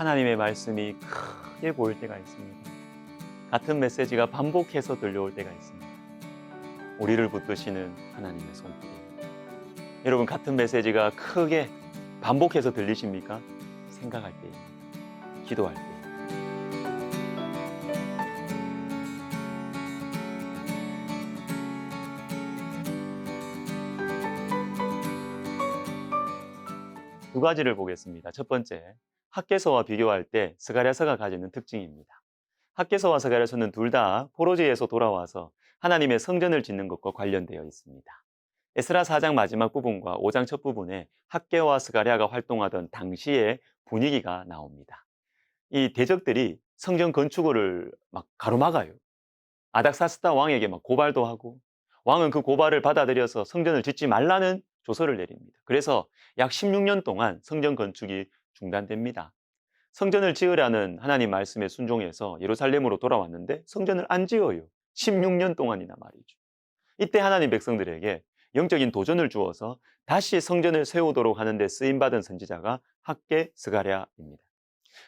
하나님의 말씀이 크게 보일 때가 있습니다. 같은 메시지가 반복해서 들려올 때가 있습니다. 우리를 붙드시는 하나님의 손길이. 여러분, 같은 메시지가 크게 반복해서 들리십니까? 생각할 때, 기도할 때. 두 가지를 보겠습니다. 첫 번째, 학개서와 비교할 때 스가랴서가 가지는 특징입니다. 학개서와 스가랴서는 둘 다 포로지에서 돌아와서 하나님의 성전을 짓는 것과 관련되어 있습니다. 에스라 4장 마지막 부분과 5장 첫 부분에 학개와 스가랴가 활동하던 당시의 분위기가 나옵니다. 이 대적들이 성전 건축을 막 가로막아요. 아닥사스다 왕에게 막 고발도 하고, 왕은 그 고발을 받아들여서 성전을 짓지 말라는 조서를 내립니다. 그래서 약 16년 동안 성전 건축이 중단됩니다. 성전을 지으라는 하나님 말씀에 순종해서 예루살렘으로 돌아왔는데 성전을 안 지어요. 16년 동안이나 말이죠. 이때 하나님 백성들에게 영적인 도전을 주어서 다시 성전을 세우도록 하는 데 쓰임받은 선지자가 학개, 스가랴입니다.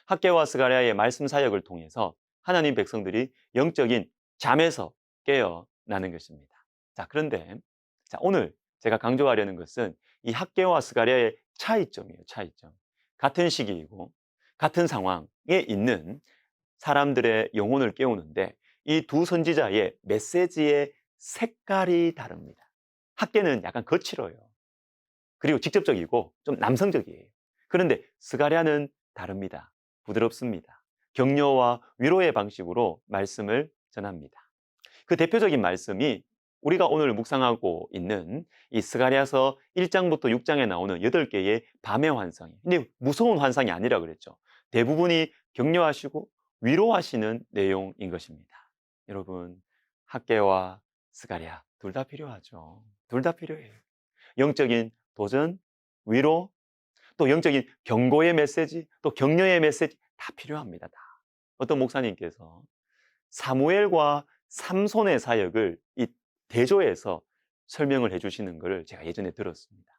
학개와 스가랴의 말씀 사역을 통해서 하나님 백성들이 영적인 잠에서 깨어나는 것입니다. 자, 그런데 오늘 제가 강조하려는 것은 이 학개와 스가랴의 차이점이에요. 차이점. 같은 시기이고 같은 상황에 있는 사람들의 영혼을 깨우는데 이 두 선지자의 메시지의 색깔이 다릅니다. 학개는 약간 거칠어요. 그리고 직접적이고 좀 남성적이에요. 그런데 스가랴는 다릅니다. 부드럽습니다. 격려와 위로의 방식으로 말씀을 전합니다. 그 대표적인 말씀이 우리가 오늘 묵상하고 있는 이 스가랴서 1장부터 6장에 나오는 8개의 밤의 환상이에요. 근데 무서운 환상이 아니라 그랬죠. 대부분이 격려하시고 위로하시는 내용인 것입니다. 여러분, 학개와 스가랴 둘 다 필요하죠. 둘 다 필요해요. 영적인 도전, 위로, 또 영적인 경고의 메시지, 또 격려의 메시지 다 필요합니다. 다. 어떤 목사님께서 사무엘과 삼손의 사역을 이 대조해서 설명을 해주시는 것을 제가 예전에 들었습니다.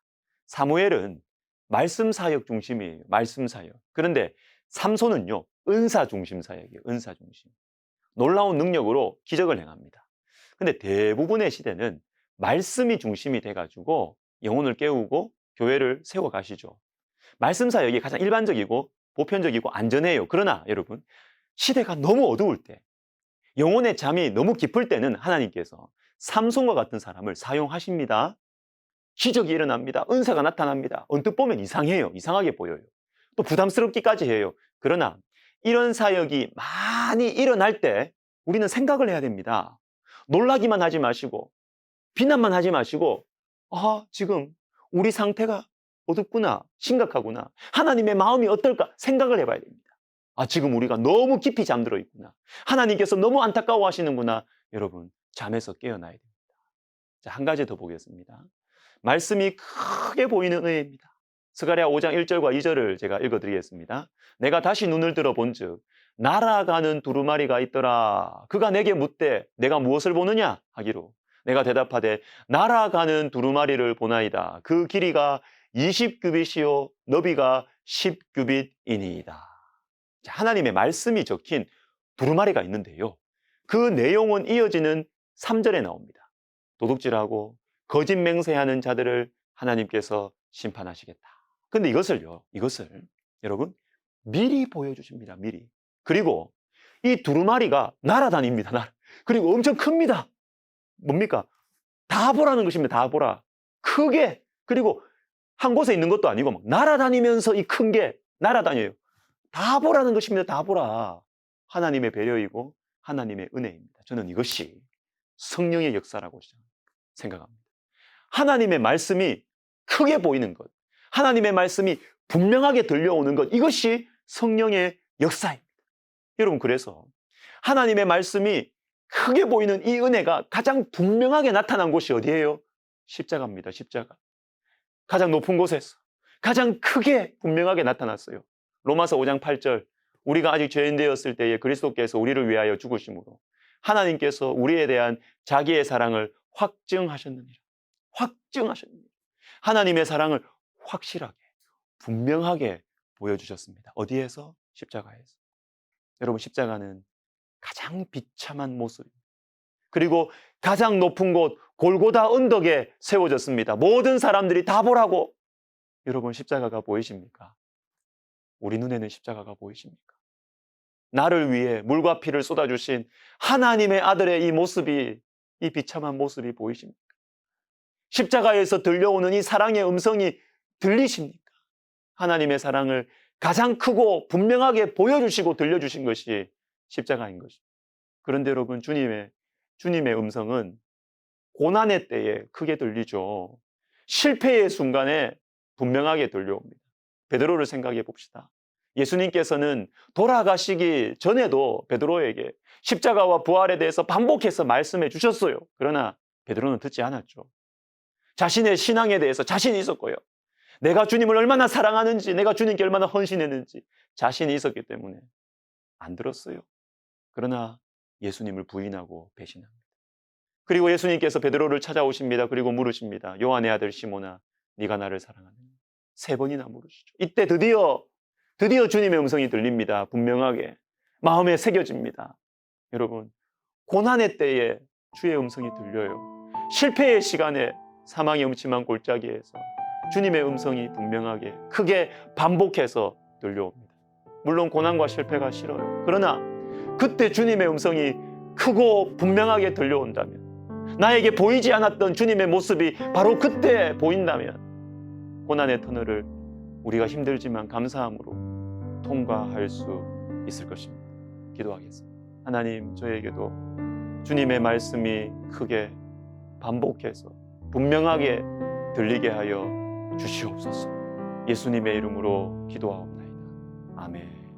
사무엘은 말씀 사역 중심이에요. 말씀 사역. 그런데 삼손은요, 은사 중심 사역이에요. 은사 중심. 놀라운 능력으로 기적을 행합니다. 근데 대부분의 시대는 말씀이 중심이 돼가지고 영혼을 깨우고 교회를 세워가시죠. 말씀 사역이 가장 일반적이고 보편적이고 안전해요. 그러나 여러분, 시대가 너무 어두울 때, 영혼의 잠이 너무 깊을 때는 하나님께서 삼손과 같은 사람을 사용하십니다. 기적이 일어납니다. 은사가 나타납니다. 언뜻 보면 이상해요. 이상하게 보여요. 또 부담스럽기까지 해요. 그러나 이런 사역이 많이 일어날 때 우리는 생각을 해야 됩니다. 놀라기만 하지 마시고 비난만 하지 마시고 지금 우리 상태가 어둡구나, 심각하구나, 하나님의 마음이 어떨까 생각을 해봐야 됩니다. 지금 우리가 너무 깊이 잠들어 있구나, 하나님께서 너무 안타까워하시는구나. 여러분, 잠에서 깨어나야 됩니다. 자, 한 가지 더 보겠습니다. 말씀이 크게 보이는 은혜입니다. 스가랴 5장 1절과 2절을 제가 읽어드리겠습니다. 내가 다시 눈을 들어 본즉 날아가는 두루마리가 있더라. 그가 내게 묻되 내가 무엇을 보느냐 하기로 내가 대답하되 날아가는 두루마리를 보나이다. 그 길이가 20규빗이요 너비가 10규빗이니이다. 하나님의 말씀이 적힌 두루마리가 있는데요, 그 내용은 이어지는 3절에 나옵니다. 도둑질하고 거짓 맹세하는 자들을 하나님께서 심판하시겠다. 근데 이것을 여러분 미리 보여주십니다. 미리. 그리고 이 두루마리가 날아다닙니다. 그리고 엄청 큽니다. 뭡니까? 다 보라는 것입니다. 다 보라. 크게. 그리고 한 곳에 있는 것도 아니고 막 날아다니면서 이 큰 게 날아다녀요. 다 보라는 것입니다. 다 보라. 하나님의 배려이고 하나님의 은혜입니다. 저는 이것이 성령의 역사라고 생각합니다. 하나님의 말씀이 크게 보이는 것, 하나님의 말씀이 분명하게 들려오는 것, 이것이 성령의 역사입니다. 여러분, 그래서 하나님의 말씀이 크게 보이는 이 은혜가 가장 분명하게 나타난 곳이 어디예요? 십자가입니다. 십자가. 가장 높은 곳에서 가장 크게 분명하게 나타났어요. 로마서 5장 8절, 우리가 아직 죄인 되었을 때에 그리스도께서 우리를 위하여 죽으심으로 하나님께서 우리에 대한 자기의 사랑을 확증하셨느니라. 확증하셨느니라. 하나님의 사랑을 확실하게, 분명하게 보여주셨습니다. 어디에서? 십자가에서. 여러분, 십자가는 가장 비참한 모습입니다. 그리고 가장 높은 곳 골고다 언덕에 세워졌습니다. 모든 사람들이 다 보라고. 여러분, 십자가가 보이십니까? 우리 눈에는 십자가가 보이십니까? 나를 위해 물과 피를 쏟아주신 하나님의 아들의 이 모습이, 이 비참한 모습이 보이십니까? 십자가에서 들려오는 이 사랑의 음성이 들리십니까? 하나님의 사랑을 가장 크고 분명하게 보여주시고 들려주신 것이 십자가인 것입니다. 그런데 여러분, 주님의 음성은 고난의 때에 크게 들리죠. 실패의 순간에 분명하게 들려옵니다. 베드로를 생각해 봅시다. 예수님께서는 돌아가시기 전에도 베드로에게 십자가와 부활에 대해서 반복해서 말씀해 주셨어요. 그러나 베드로는 듣지 않았죠. 자신의 신앙에 대해서 자신이 있었고요. 내가 주님을 얼마나 사랑하는지, 내가 주님께 얼마나 헌신했는지 자신이 있었기 때문에 안 들었어요. 그러나 예수님을 부인하고 배신합니다. 그리고 예수님께서 베드로를 찾아오십니다. 그리고 물으십니다. 요한의 아들 시몬아, 네가 나를 사랑하느냐? 3번이나 물으시죠. 이때 드디어 주님의 음성이 들립니다. 분명하게 마음에 새겨집니다. 여러분, 고난의 때에 주의 음성이 들려요. 실패의 시간에 사망의 음침한 골짜기에서 주님의 음성이 분명하게 크게 반복해서 들려옵니다. 물론 고난과 실패가 싫어요. 그러나 그때 주님의 음성이 크고 분명하게 들려온다면, 나에게 보이지 않았던 주님의 모습이 바로 그때 보인다면 고난의 터널을 우리가 힘들지만 감사함으로 통과할 수 있을 것입니다. 기도하겠습니다. 하나님, 저에게도 주님의 말씀이 크게 반복해서 분명하게 들리게 하여 주시옵소서. 예수님의 이름으로 기도하옵나이다. 아멘.